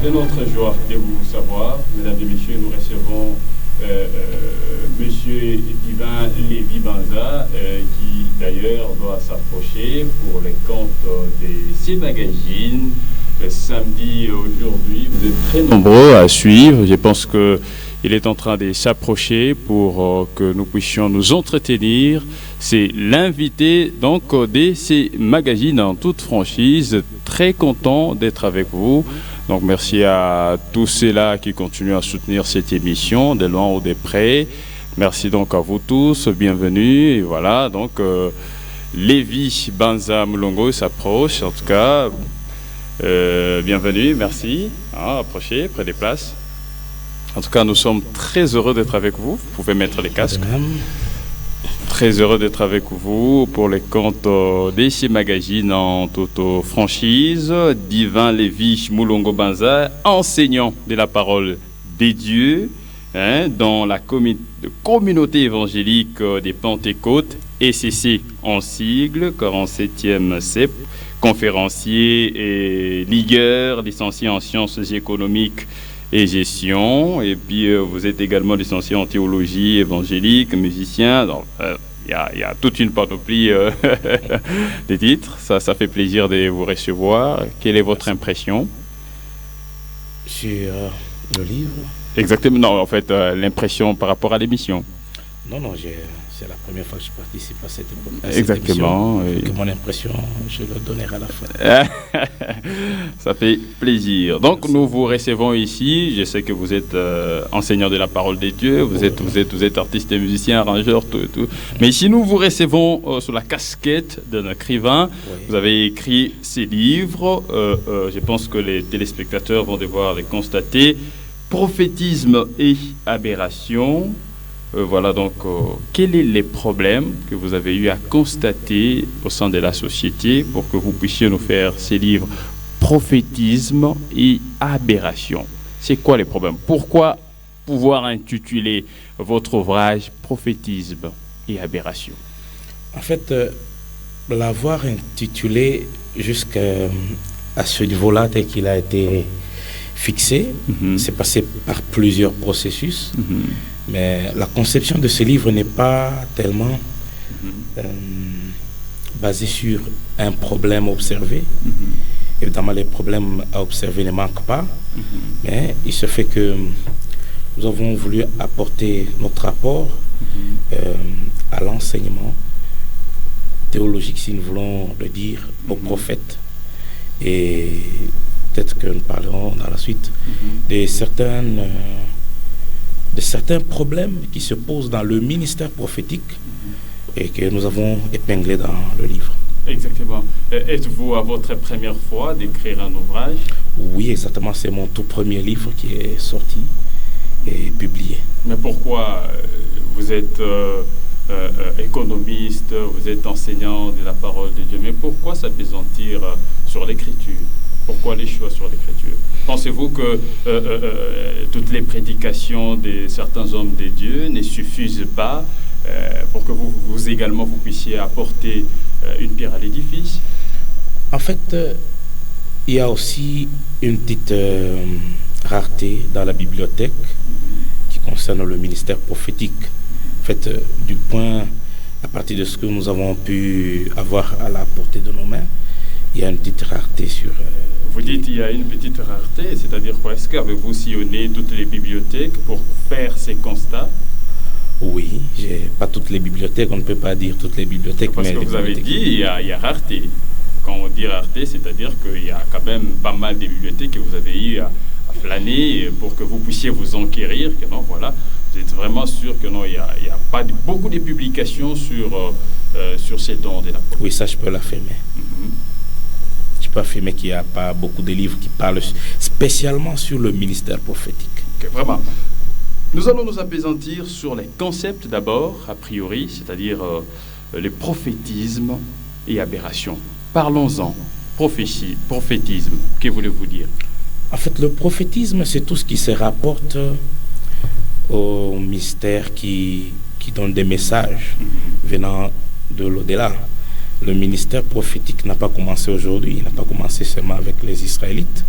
C'est notre joie de vous savoir. Mesdames et messieurs, nous recevons Monsieur Divin Lévi Banza, qui d'ailleurs doit s'approcher pour les comptes de ces magazines. Le samedi aujourd'hui, vous êtes très nombreux à suivre. Je pense qu'il est en train de s'approcher pour que nous puissions nous entretenir. C'est l'invité donc de ces magazines en toute franchise. Très content d'être avec vous. Donc merci à tous ceux-là qui continuent à soutenir cette émission, de loin ou de près. Merci donc à vous tous, bienvenue. Et voilà, donc Lévi Banza Mulongo s'approche, en tout cas. Bienvenue, merci. Approchez, prenez place. En tout cas, nous sommes très heureux d'être avec vous. Vous pouvez mettre les casques. Très heureux d'être avec vous pour les comptes DC Magazine en toute franchise. Divin Lévi Mulongo Banza, enseignant de la parole des dieux dans la communauté évangélique des Pentecôtes, ECC en sigle, 47e CEP, conférencier et ligueur, licencié en sciences économiques et gestion, et puis vous êtes également licencié en théologie évangélique, musicien. Il y a toute une panoplie des titres. Ça fait plaisir de vous recevoir. Quelle est votre impression sur le livre? Exactement. Non, en fait, l'impression par rapport à l'émission. Non, c'est la première fois que je participe à cette Exactement. émission. Que mon impression, je le donnerai à la fin. Ça fait plaisir. Donc, nous vous recevons ici. Je sais que vous êtes enseignant de la parole des dieux. Vous êtes artiste et musicien, arrangeur, tout. Mais ici, nous vous recevons sous la casquette d'un écrivain. Oui. Vous avez écrit ces livres. Je pense que les téléspectateurs vont devoir les constater. Prophétisme et aberration. Voilà donc, quels sont les problèmes que vous avez eu à constater au sein de la société pour que vous puissiez nous faire ces livres Prophétisme et aberration? C'est quoi les problèmes? Pourquoi pouvoir intituler votre ouvrage Prophétisme et aberration? En fait, l'avoir intitulé jusqu'à ce niveau-là tel qu'il a été fixé, c'est passé par plusieurs processus. Mais la conception de ce livre n'est pas tellement basée sur un problème observé. Évidemment, les problèmes à observer ne manquent pas. Mais il se fait que nous avons voulu apporter notre apport à l'enseignement théologique, si nous voulons le dire, aux prophètes. Et peut-être que nous parlerons dans la suite de certains problèmes qui se posent dans le ministère prophétique et que nous avons épinglés dans le livre. Exactement. Êtes-vous à votre première fois d'écrire un ouvrage? Oui, exactement. C'est mon tout premier livre qui est sorti et publié. Mais pourquoi vous êtes économiste, vous êtes enseignant de la parole de Dieu, mais pourquoi s'appesantir sur l'écriture? Pourquoi les choix sur l'écriture? Pensez-vous que toutes les prédications de certains hommes de Dieu ne suffisent pas pour que vous également vous puissiez apporter une pierre à l'édifice? En fait, il y a aussi une petite rareté dans la bibliothèque qui concerne le ministère prophétique. En fait, du point, à partir de ce que nous avons pu avoir à la portée de nos mains, il y a une petite rareté sur... Vous dites qu'il y a une petite rareté, c'est-à-dire quoi? Est-ce qu'avez-vous sillonné toutes les bibliothèques pour faire ces constats? Oui, pas toutes les bibliothèques, on ne peut pas dire toutes les bibliothèques. Parce que vous avez dit il y a rareté. Quand on dit rareté, c'est-à-dire qu'il y a quand même pas mal de bibliothèques que vous avez eu à flâner pour que vous puissiez vous enquérir, que non, voilà, vous êtes vraiment sûr que non, il n'y a pas beaucoup de publications sur ces dons de la prophétie. Oui, ça je peux l'affirmer. Je peux affirmer qu'il n'y a pas beaucoup de livres qui parlent spécialement sur le ministère prophétique. Okay, vraiment. Nous allons nous appesantir sur les concepts d'abord, a priori, c'est-à-dire le prophétisme et aberration. Parlons-en. Prophétisme, que voulez-vous dire? En fait, le prophétisme, c'est tout ce qui se rapporte au mystère qui donne des messages venant de l'au-delà. Le ministère prophétique n'a pas commencé aujourd'hui, il n'a pas commencé seulement avec les Israélites.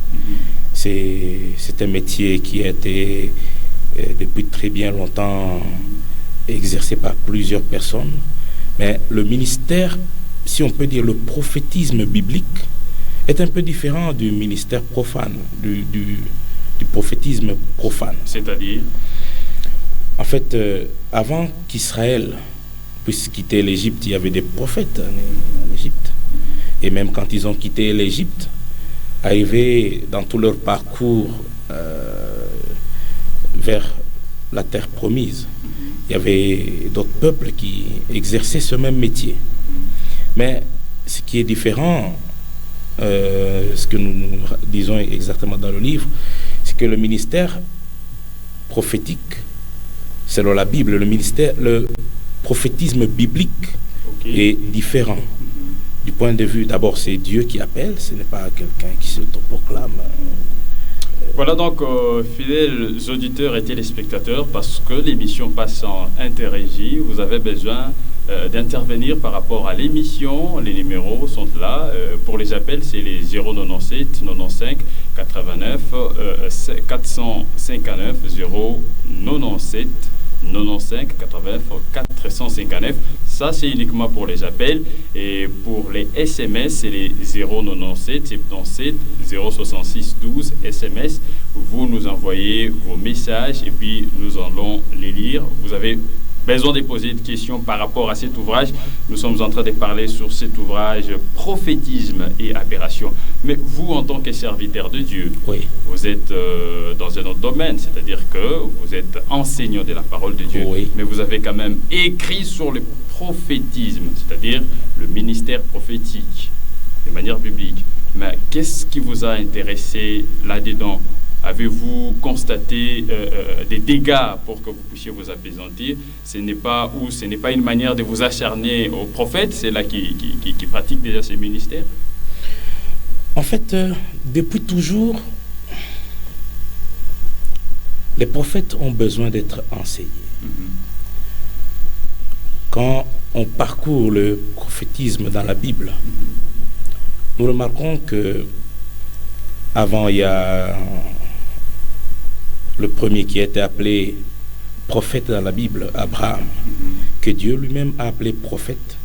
C'est un métier qui a été depuis très bien longtemps exercé par plusieurs personnes. Mais le ministère, si on peut dire le prophétisme biblique, est un peu différent du ministère profane, du prophétisme profane. C'est-à-dire? En fait, avant qu'Israël puisse quitter l'Égypte, il y avait des prophètes en Égypte. Et même quand ils ont quitté l'Égypte, arrivés dans tout leur parcours vers la terre promise, il y avait d'autres peuples qui exerçaient ce même métier. Mais ce qui est différent, ce que nous disons exactement dans le livre, c'est que le ministère prophétique, selon la Bible, le prophétisme biblique est différent. Du point de vue, d'abord, c'est Dieu qui appelle, ce n'est pas quelqu'un qui s'autoproclame. Voilà donc, fidèles auditeurs et téléspectateurs, parce que l'émission passe en interrégie, vous avez besoin d'intervenir par rapport à l'émission. Les numéros sont là. Pour les appels, c'est les 097 95 89 459 097 95 89 459. Ça, c'est uniquement pour les appels. Et pour les SMS, c'est les 097 77 066 12 SMS. Vous nous envoyez vos messages et puis nous allons les lire. Vous avez besoin de poser des questions par rapport à cet ouvrage. Nous sommes en train de parler sur cet ouvrage Prophétisme et aberration. Mais vous, en tant que serviteur de Dieu, oui, vous êtes dans un autre domaine, c'est-à-dire que vous êtes enseignant de la parole de Dieu. Oui. Mais vous avez quand même écrit sur le prophétisme, c'est-à-dire le ministère prophétique, de manière biblique. Mais qu'est-ce qui vous a intéressé là-dedans? Avez-vous constaté des dégâts pour que vous puissiez vous apaisantir? Ce n'est pas une manière de vous acharner aux prophètes, c'est là qui pratiquent déjà ces ministères? En fait, depuis toujours, les prophètes ont besoin d'être enseignés. Quand on parcourt le prophétisme dans la Bible, nous remarquons que avant, il y a le premier qui a été appelé prophète dans la Bible, Abraham, que Dieu lui-même a appelé prophète.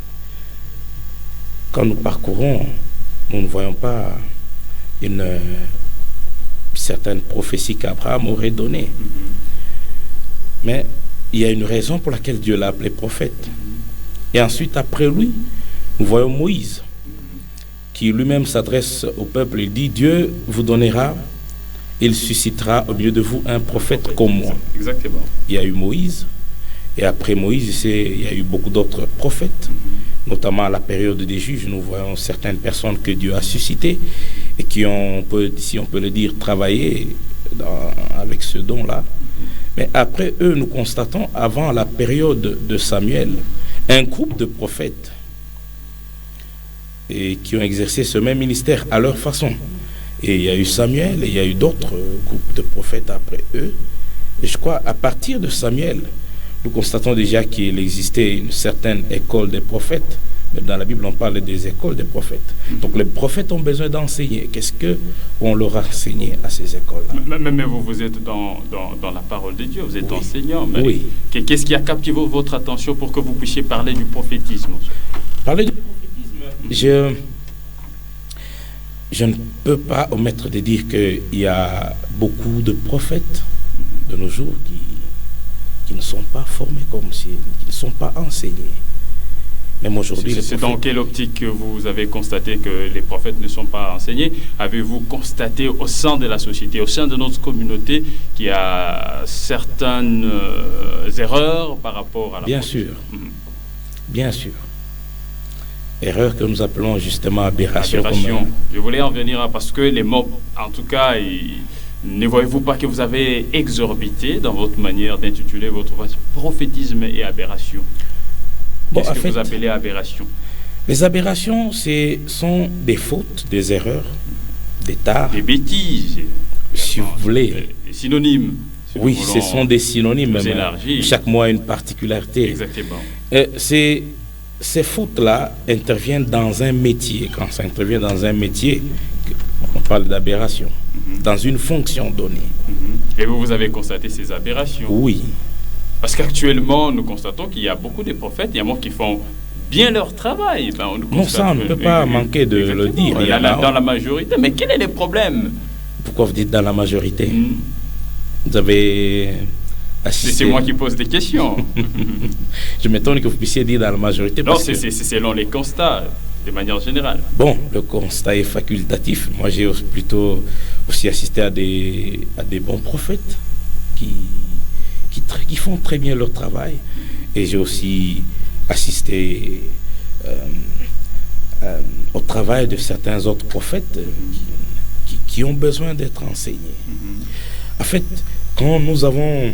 Quand nous parcourons, nous ne voyons pas une certaine prophétie qu'Abraham aurait donnée. Mais il y a une raison pour laquelle Dieu l'a appelé prophète. Et ensuite, après lui, nous voyons Moïse, qui lui-même s'adresse au peuple. Il dit, Dieu vous donnera, il suscitera au milieu de vous un prophète comme moi. Exactement. Il y a eu Moïse, et après Moïse, il y a eu beaucoup d'autres prophètes, notamment à la période des juges. Nous voyons certaines personnes que Dieu a suscitées et qui ont, si on peut le dire, travaillé avec ce don-là. Mais après eux, nous constatons, avant la période de Samuel, un groupe de prophètes et qui ont exercé ce même ministère à leur façon. Et il y a eu Samuel et il y a eu d'autres groupes de prophètes après eux. Et je crois, à partir de Samuel, nous constatons déjà qu'il existait une certaine école des prophètes. Même dans la Bible, on parle des écoles des prophètes. Donc les prophètes ont besoin d'enseigner. Qu'est-ce qu'on leur a enseigné à ces écoles-là? Mais vous êtes dans la parole de Dieu, vous êtes enseignant. Mais oui. Qu'est-ce qui a captivé votre attention pour que vous puissiez parler du prophétisme? Parler du prophétisme, je ne peux pas omettre de dire qu'il y a beaucoup de prophètes de nos jours qui ne sont pas formés comme si, qui ne sont pas enseignés. Même aujourd'hui, c'est dans quelle optique que vous avez constaté que les prophètes ne sont pas enseignés? Avez-vous constaté au sein de la société, au sein de notre communauté, qu'il y a certaines erreurs par rapport à la Bien sûr. Bien sûr. Erreur que nous appelons justement aberration. Je voulais en venir parce que les mots, en tout cas, ne voyez-vous pas que vous avez exorbité dans votre manière d'intituler votre ouvrage Prophétisme et aberration? Qu'est-ce que vous appelez aberration? Les aberrations, sont des fautes, des erreurs, des tares. Des bêtises. Si vous voulez. Des synonymes. Si oui, ce sont des synonymes. Chaque mot a une particularité. Exactement. Ces fautes-là interviennent dans un métier. Quand ça intervient dans un métier, on parle d'aberration. dans une fonction donnée. Et vous avez constaté ces aberrations? Oui. Parce qu'actuellement, nous constatons qu'il y a beaucoup de prophètes, il y a beaucoup qui font bien leur travail. Non, ça, on ne peut pas manquer de le dire. Il y en a dans la majorité. Mais quel est le problème? Pourquoi vous dites dans la majorité? Vous avez assisté... C'est moi qui pose des questions. Je m'étonne que vous puissiez dire dans la majorité. Non, c'est selon les constats, de manière générale. Bon, le constat est facultatif. Moi, j'ai plutôt aussi assisté à des bons prophètes qui font très bien leur travail. Et j'ai aussi assisté au travail de certains autres prophètes qui ont besoin d'être enseignés. En fait, quand nous avons...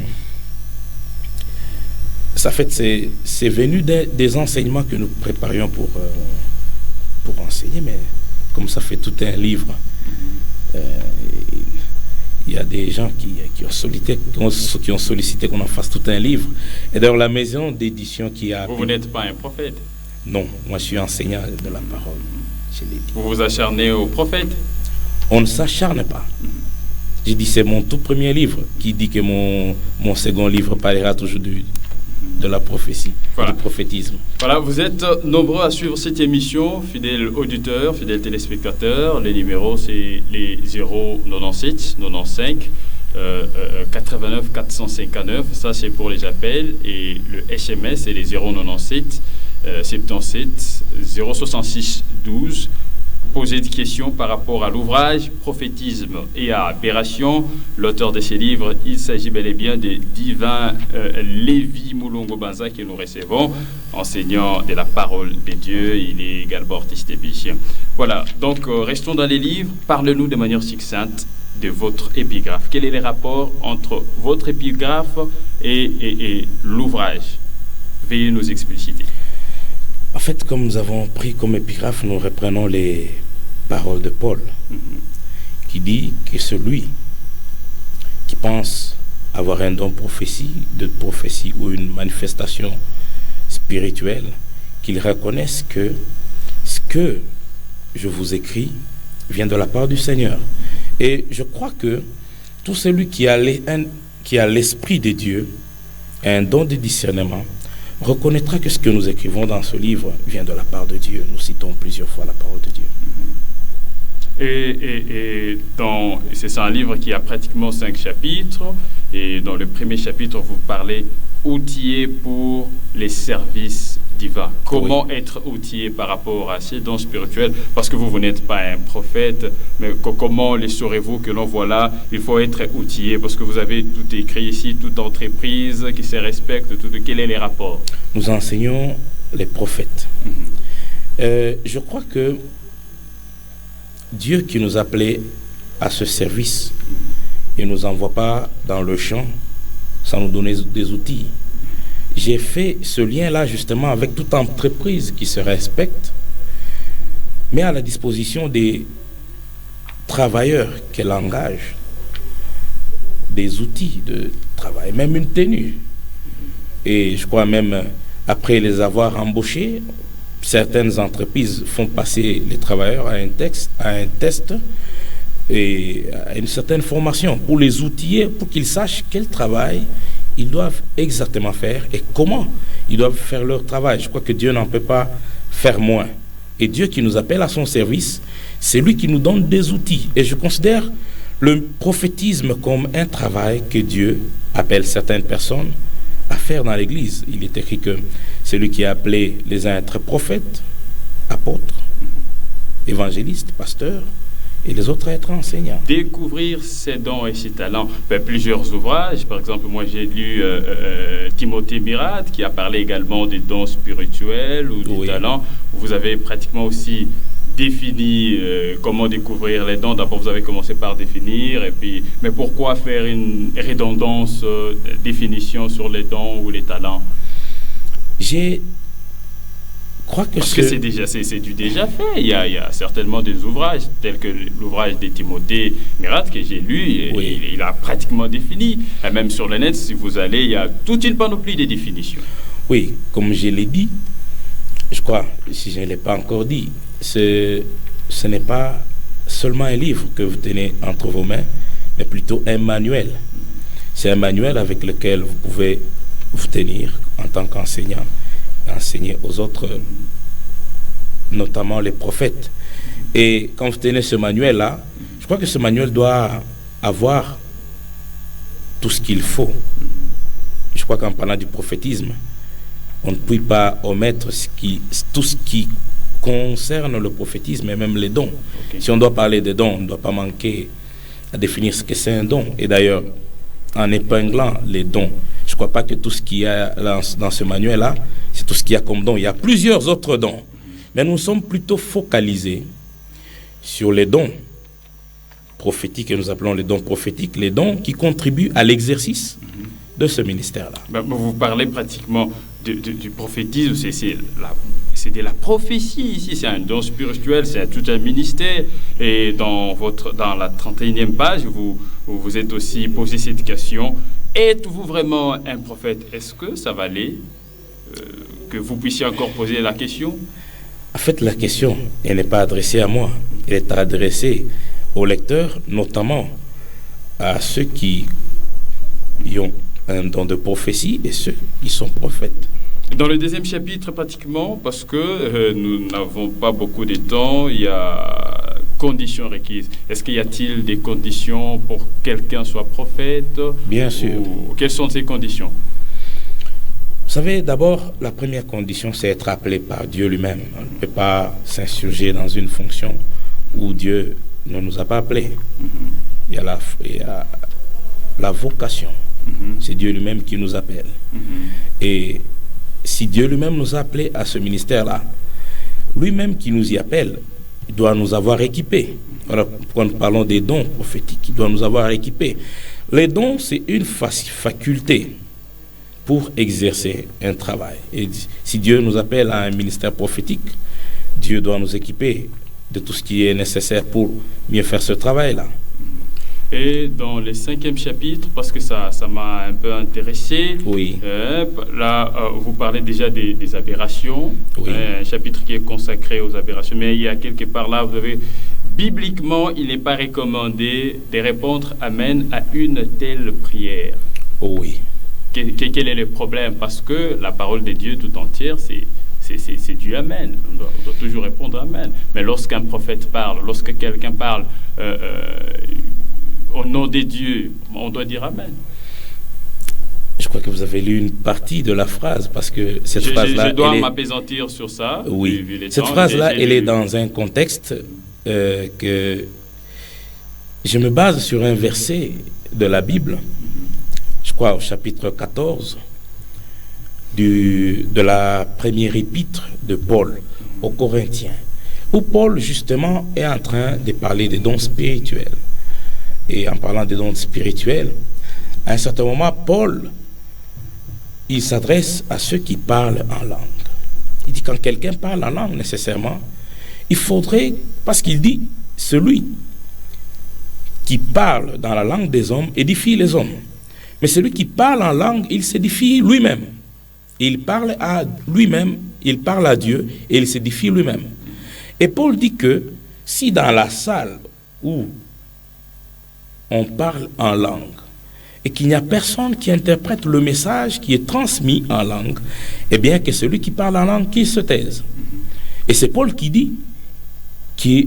c'est venu des enseignements que nous préparions pour enseigner, mais comme ça fait tout un livre, il y a des gens qui ont sollicité qu'on en fasse tout un livre. Et d'ailleurs, la maison d'édition qui a... Vous n'êtes pas un prophète? Non, moi je suis enseignant de la parole. Je l'ai dit. Vous vous acharnez au prophète? On ne s'acharne pas. J'ai dit, c'est mon tout premier livre qui dit que mon second livre parlera toujours de la prophétie, du prophétisme. Voilà, vous êtes nombreux à suivre cette émission, fidèles auditeurs, fidèles téléspectateurs. Les numéros, c'est les 097 95 89 459. Ça, c'est pour les appels. Et le SMS, c'est les 097 77 066 12. Poser des questions par rapport à l'ouvrage Prophétisme et à Aberration. L'auteur de ces livres, il s'agit bel et bien de Divin Lévi Moulongo Banza que nous recevons, enseignant de la parole de Dieu. Il est également artiste et musicien. Voilà, donc restons dans les livres. Parlez-nous de manière succincte de votre épigraphe. Quel est le rapport entre votre épigraphe et l'ouvrage? Veuillez nous expliciter. En fait, comme nous avons pris comme épigraphe, nous reprenons les paroles de Paul, qui dit que celui qui pense avoir un don de prophétie ou une manifestation spirituelle, qu'il reconnaisse que ce que je vous écris vient de la part du Seigneur. Et je crois que tout celui qui a l'esprit de Dieu, un don de discernement, reconnaîtra que ce que nous écrivons dans ce livre vient de la part de Dieu. Nous citons plusieurs fois la parole de Dieu. C'est un livre qui a pratiquement 5 chapitres. Et dans le premier chapitre, vous parlez outillé pour les services divins. Comment être outillé par rapport à ces dons spirituels? Parce que vous n'êtes pas un prophète, mais comment les saurez-vous que l'on voit là? Il faut être outillé parce que vous avez tout écrit ici, toute entreprise qui se respecte. Quel est les rapports? Nous enseignons les prophètes. Je crois que Dieu qui nous appelait à ce service, il ne nous envoie pas dans le champ sans nous donner des outils. J'ai fait ce lien-là justement avec toute entreprise qui se respecte, mais à la disposition des travailleurs qu'elle engage, des outils de travail, même une tenue. Et je crois même, après les avoir embauchés, certaines entreprises font passer les travailleurs à un test et à une certaine formation pour les outiller, pour qu'ils sachent quel travail ils doivent exactement faire et comment ils doivent faire leur travail. Je crois que Dieu n'en peut pas faire moins. Et Dieu qui nous appelle à son service, c'est lui qui nous donne des outils. Et je considère le prophétisme comme un travail que Dieu appelle certaines personnes à faire dans l'Église. Il est écrit que c'est lui qui a appelé les uns à être prophètes, apôtres, évangélistes, pasteurs, et les autres à être enseignants. Découvrir ses dons et ses talents. Plusieurs ouvrages, par exemple, moi j'ai lu Timothée Mirat, qui a parlé également des dons spirituels ou des talents. Vous avez pratiquement aussi défini comment découvrir les dons. D'abord, vous avez commencé par définir, et puis, mais pourquoi faire une redondance, définition sur les dons ou les talents? Parce que c'est du déjà fait. Il y a certainement des ouvrages, tels que l'ouvrage de Timothée Mirat que j'ai lu, il a pratiquement défini. Et même sur le net, si vous allez, il y a toute une panoplie de définitions. Oui, comme je l'ai dit, je crois, si je ne l'ai pas encore dit, ce n'est pas seulement un livre que vous tenez entre vos mains, mais plutôt un manuel. C'est un manuel avec lequel vous pouvez vous tenir en tant qu'enseignant, enseigner aux autres, notamment les prophètes. Et quand vous tenez ce manuel-là, je crois que ce manuel doit avoir tout ce qu'il faut. Je crois qu'en parlant du prophétisme, on ne peut pas omettre tout ce qui concerne le prophétisme et même les dons. Okay. Si on doit parler des dons, on ne doit pas manquer à définir ce que c'est un don. Et d'ailleurs, en épinglant les dons, je ne crois pas que tout ce qu'il y a dans ce manuel-là, c'est tout ce qu'il y a comme don. Il y a plusieurs autres dons. Mais nous sommes plutôt focalisés sur les dons prophétiques, que nous appelons les dons prophétiques, les dons qui contribuent à l'exercice de ce ministère-là. Vous parlez pratiquement du prophétisme, c'est de la prophétie ici, c'est un don spirituel, c'est tout un ministère. Et dans la 31e page, vous êtes aussi posé cette question: êtes-vous vraiment un prophète? Est-ce que ça valait que vous puissiez encore poser la question? En fait, la question, elle n'est pas adressée à moi, elle est adressée aux lecteurs, notamment à ceux qui ont un don de prophétie et ceux qui sont prophètes. Dans le deuxième chapitre, pratiquement, parce que nous n'avons pas beaucoup de temps, il y a conditions requises. Est-ce qu'il y a-t-il des conditions pour que quelqu'un soit prophète? Bien sûr. Quelles sont ces conditions? Vous savez, d'abord, la première condition, c'est être appelé par Dieu lui-même. On ne peut pas s'insurger dans une fonction où Dieu ne nous a pas appelés. Il y a la vocation. C'est Dieu lui-même qui nous appelle. Et si Dieu lui-même nous a appelés à ce ministère-là, lui-même qui nous y appelle, il doit nous avoir équipés. Alors, quand nous parlons des dons prophétiques, il doit nous avoir équipés. Les dons, c'est une faculté pour exercer un travail. Et si Dieu nous appelle à un ministère prophétique, Dieu doit nous équiper de tout ce qui est nécessaire pour mieux faire ce travail-là. Et dans le 5e chapitre, parce que ça m'a un peu intéressé, oui. Là, vous parlez déjà des aberrations, oui. Un chapitre qui est consacré aux aberrations, mais il y a quelque part là, vous avez, bibliquement, il n'est pas recommandé de répondre Amen à une telle prière. Oui. Quel est le problème? Parce que la parole de Dieu tout entière, c'est du Amen. On doit toujours répondre Amen. Mais lorsqu'un prophète parle, lorsque quelqu'un parle au nom de Dieu, on doit dire Amen. Je crois que vous avez lu une partie de la phrase, parce que cette phrase-là... Je dois m'apaisantir sur ça. Oui. Cette phrase-là, elle est dans un contexte que... Je me base sur un verset de la Bible, je crois au chapitre 14, de la première épître de Paul aux Corinthiens, où Paul, justement, est en train de parler des dons spirituels. Et en parlant des dons spirituels, à un certain moment, Paul, il s'adresse à ceux qui parlent en langue. Il dit, quand quelqu'un parle en langue, nécessairement, il faudrait, parce qu'il dit, celui qui parle dans la langue des hommes édifie les hommes. Mais celui qui parle en langue, il s'édifie lui-même. Il parle à lui-même, il parle à Dieu et il s'édifie lui-même. Et Paul dit que si dans la salle où on parle en langue et qu'il n'y a personne qui interprète le message qui est transmis en langue, eh bien que celui qui parle en langue, qu'il se taise. Et c'est Paul qui dit que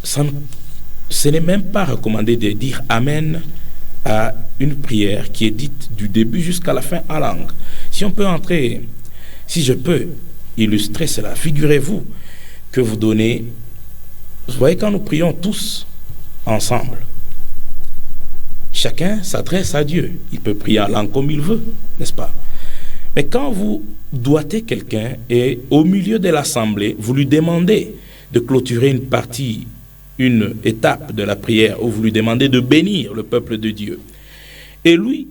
ce n'est même pas recommandé de dire Amen à une prière qui est dite du début jusqu'à la fin en langue. Si je peux illustrer cela, figurez-vous que vous donnez, vous voyez, quand nous prions tous ensemble, chacun s'adresse à Dieu. Il peut prier en langue comme il veut, n'est-ce pas? Mais quand vous doitez quelqu'un et au milieu de l'assemblée, vous lui demandez de clôturer une partie, une étape de la prière, où vous lui demandez de bénir le peuple de Dieu. Et lui,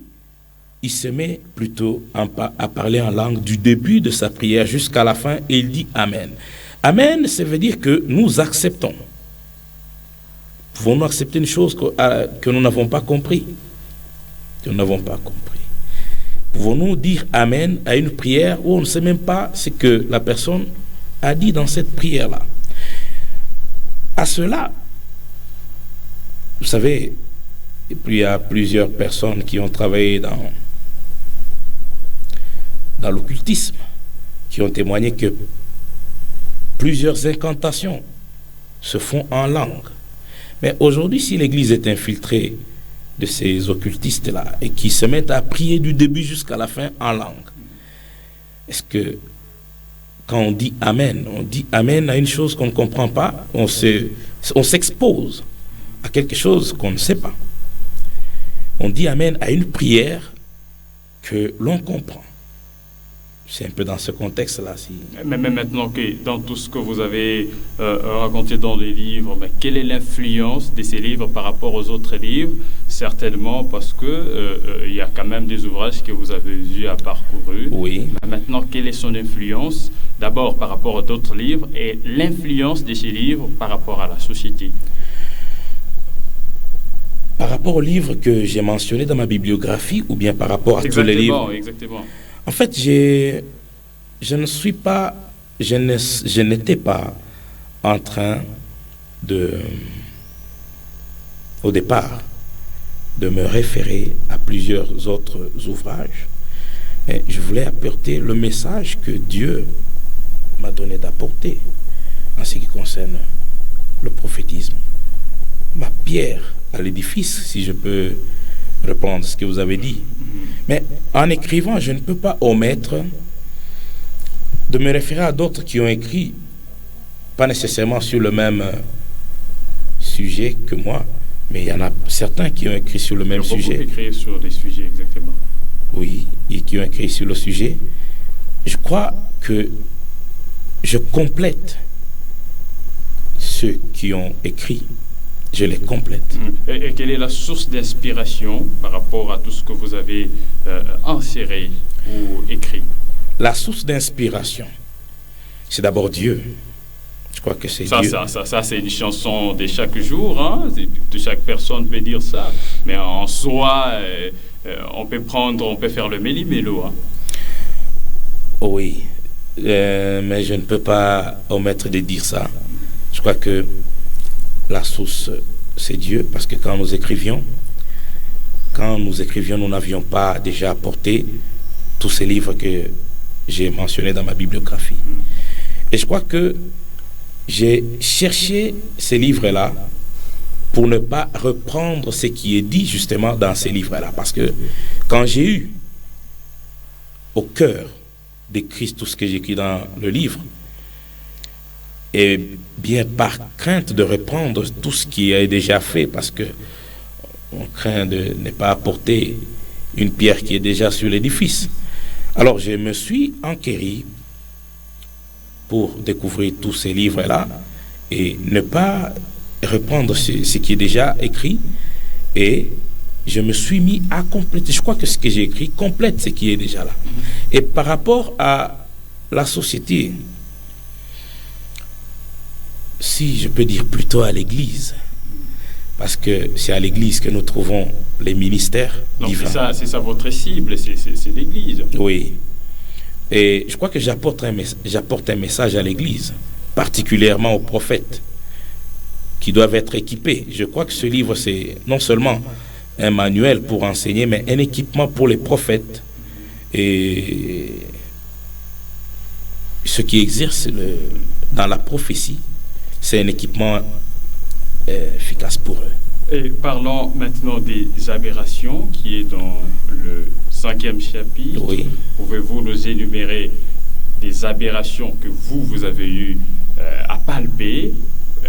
il se met plutôt à parler en langue du début de sa prière jusqu'à la fin et il dit Amen. Amen, ça veut dire que nous acceptons. Pouvons-nous accepter une chose que nous n'avons pas compris? Que nous n'avons pas compris. Pouvons-nous dire Amen à une prière où on ne sait même pas ce que la personne a dit dans cette prière-là? À cela, Vous savez, il y a plusieurs personnes qui ont travaillé dans l'occultisme, qui ont témoigné que plusieurs incantations se font en langue. Mais aujourd'hui, si l'Église est infiltrée de ces occultistes-là et qui se mettent à prier du début jusqu'à la fin en langue, est-ce que quand on dit Amen à une chose qu'on ne comprend pas, on s'expose à quelque chose qu'on ne sait pas. On dit Amen à une prière que l'on comprend. C'est un peu dans ce contexte-là. Mais maintenant, dans tout ce que vous avez raconté dans les livres, quelle est l'influence de ces livres par rapport aux autres livres? Certainement parce que il y a quand même des ouvrages que vous avez eu à parcourir. Oui. Mais maintenant, quelle est son influence? D'abord par rapport à d'autres livres et l'influence de ces livres par rapport à la société. Par rapport aux livres que j'ai mentionnés dans ma bibliographie ou bien par rapport à tous les livres? Exactement. En fait, je n'étais pas en train au départ, de me référer à plusieurs autres ouvrages. Mais je voulais apporter le message que Dieu m'a donné d'apporter en ce qui concerne le prophétisme. Ma pierre à l'édifice, si je peux reprendre ce que vous avez dit. Mais en écrivant, je ne peux pas omettre de me référer à d'autres qui ont écrit, pas nécessairement sur le même sujet que moi, mais il y en a certains qui ont écrit sur le même sujet. Beaucoup écrit sur des sujets, exactement. Oui, et qui ont écrit sur le sujet. Je crois que je complète ceux qui ont écrit. Je les complète. Et quelle est la source d'inspiration par rapport à tout ce que vous avez inséré ou écrit? La source d'inspiration, c'est d'abord Dieu. Je crois que c'est Dieu. Ça, c'est une chanson de chaque jour. Hein? Chaque personne peut dire ça. Mais en soi, on peut faire le méli-mélo. Hein? Oui, mais je ne peux pas omettre de dire ça. Je crois que la source, c'est Dieu, parce que quand nous écrivions, nous n'avions pas déjà apporté tous ces livres que j'ai mentionnés dans ma bibliographie. Et je crois que j'ai cherché ces livres-là pour ne pas reprendre ce qui est dit justement dans ces livres-là. Parce que quand j'ai eu au cœur d'écrire tout ce que j'écris dans le livre, et bien par crainte de reprendre tout ce qui est déjà fait, parce que on craint de ne pas apporter une pierre qui est déjà sur l'édifice. Alors je me suis enquéri pour découvrir tous ces livres-là et ne pas reprendre ce qui est déjà écrit, et je me suis mis à compléter. Je crois que ce que j'ai écrit complète ce qui est déjà là. Et par rapport à la société, si je peux dire plutôt à l'Église, parce que c'est à l'Église que nous trouvons les ministères divins. C'est ça votre cible, c'est l'Église. Oui. Et je crois que j'apporte un message à l'Église, particulièrement aux prophètes, qui doivent être équipés. Je crois que ce livre, c'est non seulement un manuel pour enseigner, mais un équipement pour les prophètes et ceux qui exercent dans la prophétie. C'est un équipement efficace pour eux. Et parlons maintenant des aberrations qui est dans le 5e chapitre. Oui. Pouvez-vous nous énumérer des aberrations que vous avez eu à palper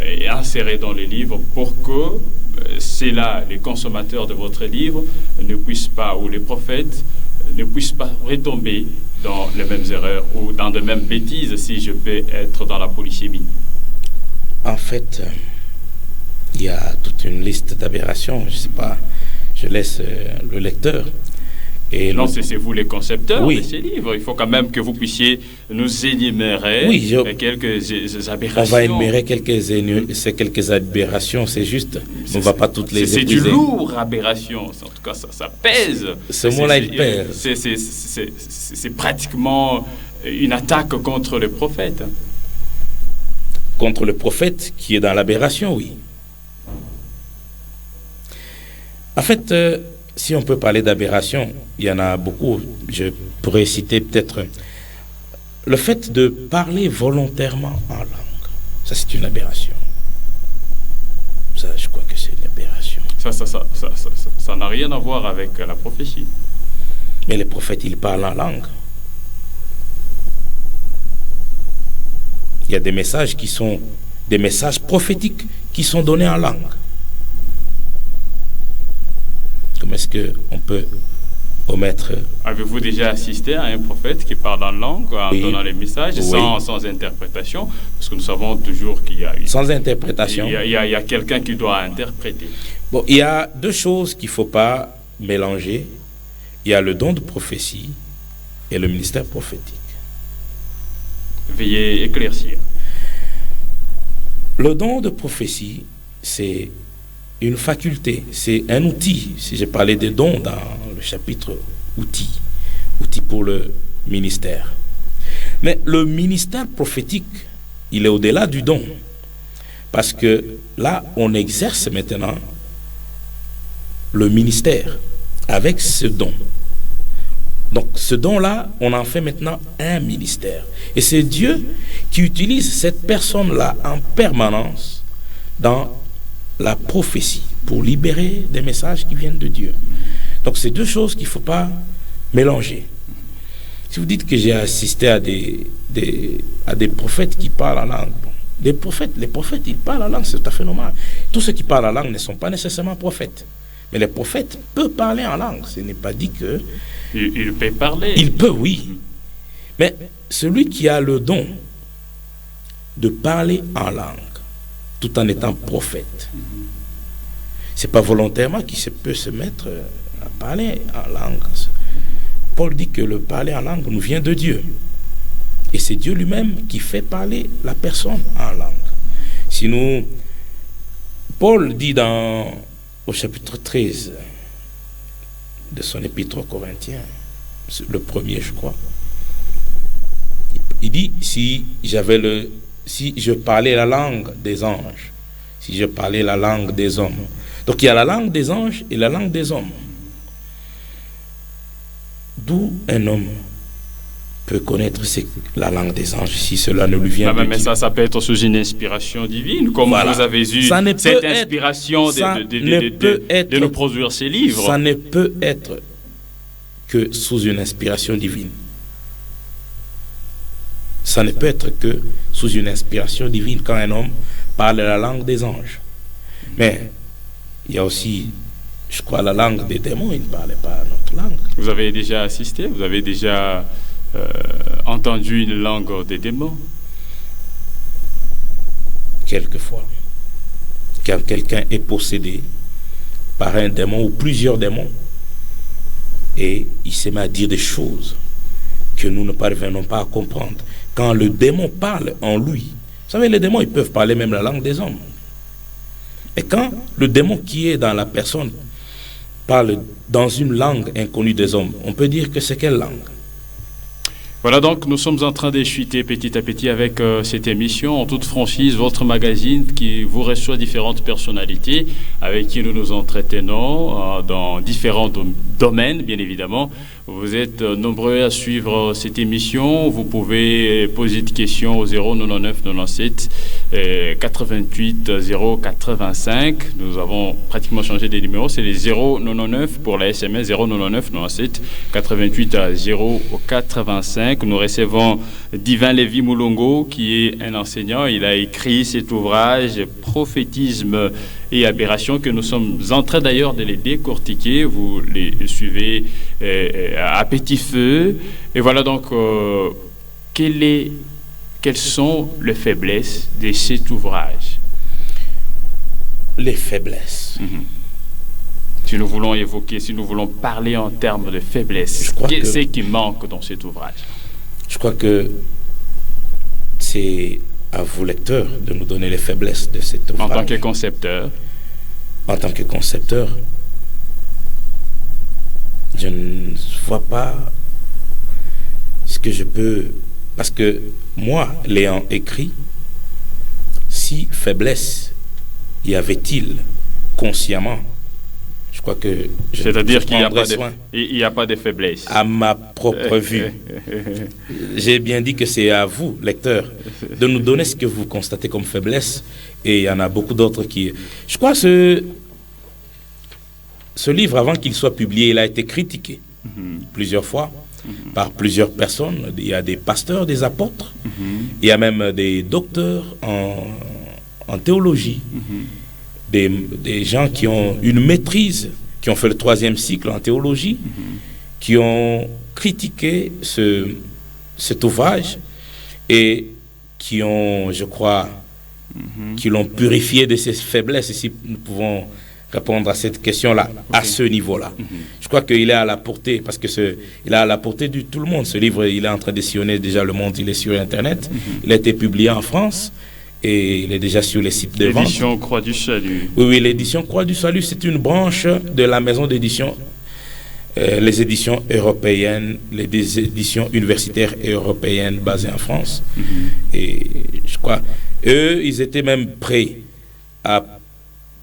et insérer dans les livres pour que c'est là les consommateurs de votre livre ne puissent pas, ou les prophètes ne puissent pas retomber dans les mêmes erreurs ou dans de mêmes bêtises, si je peux être dans la polysémie? En fait, il y a toute une liste d'aberrations. Je ne sais pas, je laisse le lecteur. Et non, c'est vous les concepteurs oui. de ces livres. Il faut quand même que vous puissiez nous énumérer quelques aberrations. On va énumérer quelques aberrations, c'est juste. On ne va pas toutes les épuiser. C'est du lourd, aberration. En tout cas, ça pèse. Ce mot-là, il pèse. C'est pratiquement une attaque contre le prophète. Contre le prophète qui est dans l'aberration, oui. En fait, si on peut parler d'aberration, il y en a beaucoup. Je pourrais citer peut-être le fait de parler volontairement en langue. Ça, c'est une aberration. Ça, je crois que c'est une aberration. Ça n'a rien à voir avec la prophétie. Mais les prophètes, ils parlent en langue. Il y a des messages qui sont des messages prophétiques qui sont donnés en langue. Comment est-ce qu'on peut omettre... Avez-vous déjà assisté à un prophète qui parle en langue, en donnant les messages, sans interprétation? Parce que nous savons toujours qu'il y a... Sans interprétation. Il y a quelqu'un qui doit interpréter. Bon, il y a deux choses qu'il ne faut pas mélanger. Il y a le don de prophétie et le ministère prophétique. Veuillez éclaircir. Le don de prophétie, c'est une faculté, c'est un outil. Si j'ai parlé des dons dans le chapitre outils pour le ministère. Mais le ministère prophétique, il est au-delà du don. Parce que là, on exerce maintenant le ministère avec ce don. Donc ce don-là, on en fait maintenant un ministère. Et c'est Dieu qui utilise cette personne-là en permanence dans la prophétie pour libérer des messages qui viennent de Dieu. Donc c'est deux choses qu'il ne faut pas mélanger. Si vous dites que j'ai assisté à des prophètes qui parlent en langue, bon, les prophètes, ils parlent en langue, c'est tout à fait normal. Tous ceux qui parlent en langue ne sont pas nécessairement prophètes. Mais les prophètes peuvent parler en langue. Ce n'est pas dit que... Il peut parler. Il peut, oui. Mais celui qui a le don de parler en langue, tout en étant prophète, c'est pas volontairement qu'il peut se mettre à parler en langue. Paul dit que le parler en langue nous vient de Dieu. Et c'est Dieu lui-même qui fait parler la personne en langue. Si nous... Paul dit au chapitre 13 de son épître aux Corinthiens, le premier, je crois, il dit, si je parlais la langue des anges, si je parlais la langue des hommes. Donc il y a la langue des anges et la langue des hommes. D'où un homme peut connaître la langue des anges si cela ne lui vient pas. Mais ça peut être sous une inspiration divine, comme voilà. Vous avez eu cette inspiration de nous produire ces livres. Ça ne peut être que sous une inspiration divine. Ça ne peut être que sous une inspiration divine quand un homme parle la langue des anges. Mais il y a aussi, je crois, la langue des démons, il ne parlait pas notre langue. Vous avez déjà assisté, vous avez déjà entendu une langue des démons? Quelquefois. Quand quelqu'un est possédé par un démon ou plusieurs démons, et il se met à dire des choses que nous ne parvenons pas à comprendre. Quand le démon parle en lui, vous savez, les démons, ils peuvent parler même la langue des hommes. Et quand le démon qui est dans la personne parle dans une langue inconnue des hommes, on peut dire que c'est quelle langue? Voilà, donc nous sommes en train d'échuter petit à petit avec cette émission en toute franchise, votre magazine qui vous reçoit différentes personnalités avec qui nous nous entretenons dans différents domaines, bien évidemment. Vous êtes nombreux à suivre cette émission. Vous pouvez poser des questions au 099 97 88 085. Nous avons pratiquement changé des numéros. C'est les 099 pour la SMS, 099 97 88 085. Nous recevons Divin Lévi Moulongo, qui est un enseignant. Il a écrit cet ouvrage Prophétisme et aberration, que nous sommes en train d'ailleurs de les décortiquer. Vous les suivez à petit feu. Et voilà donc quelles sont les faiblesses de cet ouvrage? Les faiblesses. Si nous voulons évoquer, si nous voulons parler en termes de faiblesses, qu'est-ce qui manque dans cet ouvrage? Je crois que c'est à vous, lecteurs, de nous donner les faiblesses de cet ouvrage. En tant que concepteur? En tant que concepteur, je ne vois pas ce que je peux... Parce que moi, l'ayant écrit, si faiblesse y avait-il consciemment, je crois que c'est-à-dire qu'il n'y a pas de faiblesse. À ma propre vue. J'ai bien dit que c'est à vous, lecteurs, de nous donner ce que vous constatez comme faiblesse. Et il y en a beaucoup d'autres qui... Je crois que ce livre, avant qu'il soit publié, il a été critiqué plusieurs fois par plusieurs personnes. Il y a des pasteurs, des apôtres, il y a même des docteurs en théologie, des gens qui ont une maîtrise, qui ont fait le 3e cycle en théologie, qui ont critiqué cet ouvrage et qui ont, je crois, qui l'ont purifié de ses faiblesses. Et si nous pouvons répondre à cette question-là, à ce niveau-là. Je crois qu'il est à la portée, parce que il est à la portée de tout le monde. Ce livre, il est en train de sillonner déjà le monde, il est sur Internet. Il a été publié en France et il est déjà sur les sites de vente. L'édition Croix du Salut. Oui, l'édition Croix du Salut, c'est une branche de la maison d'édition, les éditions européennes, les éditions universitaires et européennes basées en France. Et je crois, eux, ils étaient même prêts à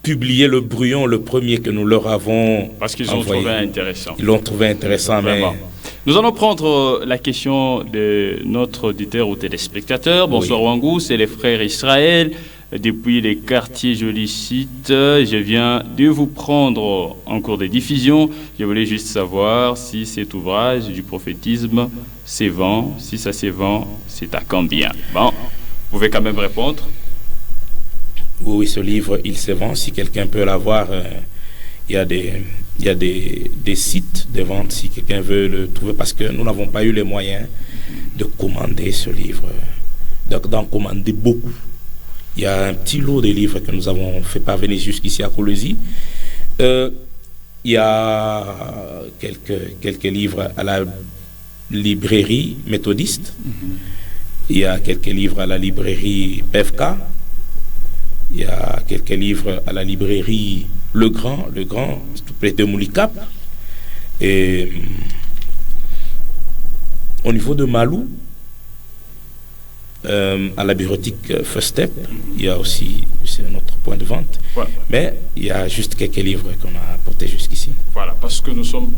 publier le brouillon, le premier que nous leur avons parce qu'ils ont trouvé intéressant. Ils l'ont trouvé intéressant, vraiment. Nous allons prendre la question de notre auditeur ou téléspectateur. Bonsoir Wangou, c'est les frères Israël. Depuis les quartiers Jolicite, je viens de vous prendre en cours de diffusion. Je voulais juste savoir si cet ouvrage du prophétisme s'est vend. Si ça s'est vend, c'est à combien? Bon, vous pouvez quand même répondre. Oui, ce livre, il se vend. Si quelqu'un peut l'avoir, il y a des sites de vente si quelqu'un veut le trouver, parce que nous n'avons pas eu les moyens de commander ce livre, d'en commander beaucoup. Il y a un petit lot de livres que nous avons fait parvenir jusqu'ici à Colosie. Il y a quelques livres à la librairie méthodiste. Il y a quelques livres à la librairie PFK. Il y a quelques livres à la librairie Le Grand, s'il vous plaît, de Moulikap. Et au niveau de Malou, à la bibliothèque First Step, il y a aussi, c'est notre point de vente. Voilà. Mais il y a juste quelques livres qu'on a apportés jusqu'ici. Voilà, parce que nous sommes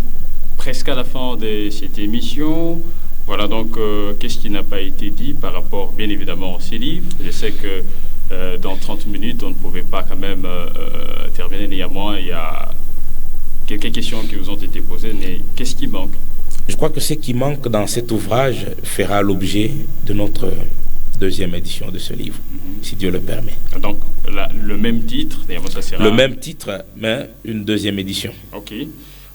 presque à la fin de cette émission. Voilà, donc, qu'est-ce qui n'a pas été dit par rapport, bien évidemment, à ces livres? Je sais que dans 30 minutes, on ne pouvait pas quand même terminer. Néanmoins, il y a quelques questions qui vous ont été posées, mais qu'est-ce qui manque? Je crois que ce qui manque dans cet ouvrage fera l'objet de notre 2e édition de ce livre, si Dieu le permet. Donc, le même titre, ça sera... Le même titre, mais une 2e édition. Ok.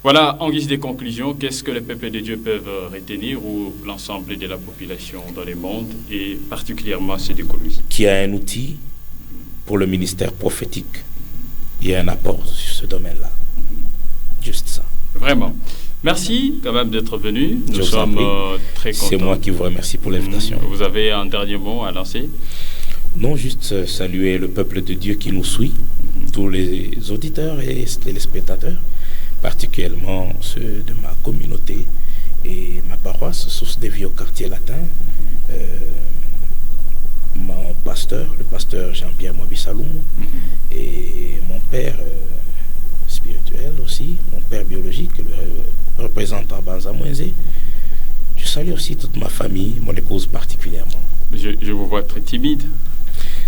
Voilà, en guise de conclusion, qu'est-ce que les peuples de Dieu peuvent retenir, ou l'ensemble de la population dans le monde, et particulièrement ceux de Colosie? Qu'il y a un outil pour le ministère prophétique. Il y a un apport sur ce domaine-là. Juste ça. Vraiment. Merci quand même d'être venu. Nous sommes très contents. C'est moi qui vous remercie pour l'invitation. Vous avez un dernier mot à lancer? Non, juste saluer le peuple de Dieu qui nous suit, tous les auditeurs et téléspectateurs, particulièrement ceux de ma communauté et ma paroisse, source de vie au quartier latin. Mon pasteur, le pasteur Jean-Pierre Mouabissaloum, et mon père spirituel aussi, mon père biologique, le représentant Banza Mouenzé. Je salue aussi toute ma famille, mon épouse particulièrement. Je vous vois très timide.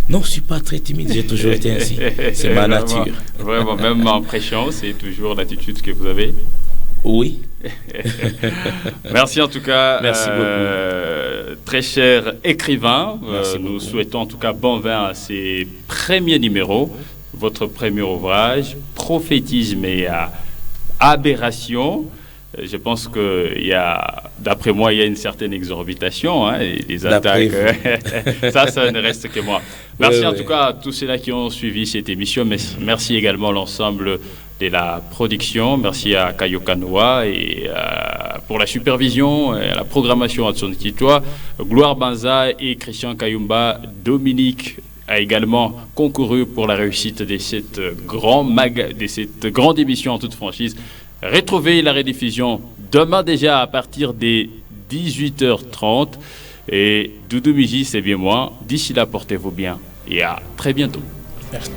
Non, je ne suis pas très timide, j'ai toujours été ainsi. C'est ma nature. Vraiment, même en prêchant, c'est toujours l'attitude que vous avez? Oui. Merci en tout cas. Merci beaucoup. Très cher écrivain, nous beaucoup. souhaitons en tout cas bon vin à ces premiers numéros. Votre premier ouvrage, Prophétisme et Aberration. Je pense qu'il y a, d'après moi, il y a une certaine exorbitation, hein, et les attaques. ça ne reste que moi. Merci en tout cas à tous ceux-là qui ont suivi cette émission. Mais merci également à l'ensemble de la production. Merci à Kayoka Noah et pour la supervision et la programmation à Tson Kitoa. Gloire Banza et Christian Kayumba. Dominique a également concouru pour la réussite de cette grande émission en toute franchise. Retrouvez la rediffusion demain déjà à partir des 18h30. Et Doudou Miji, c'est bien moi. D'ici là, portez-vous bien et à très bientôt. Merci.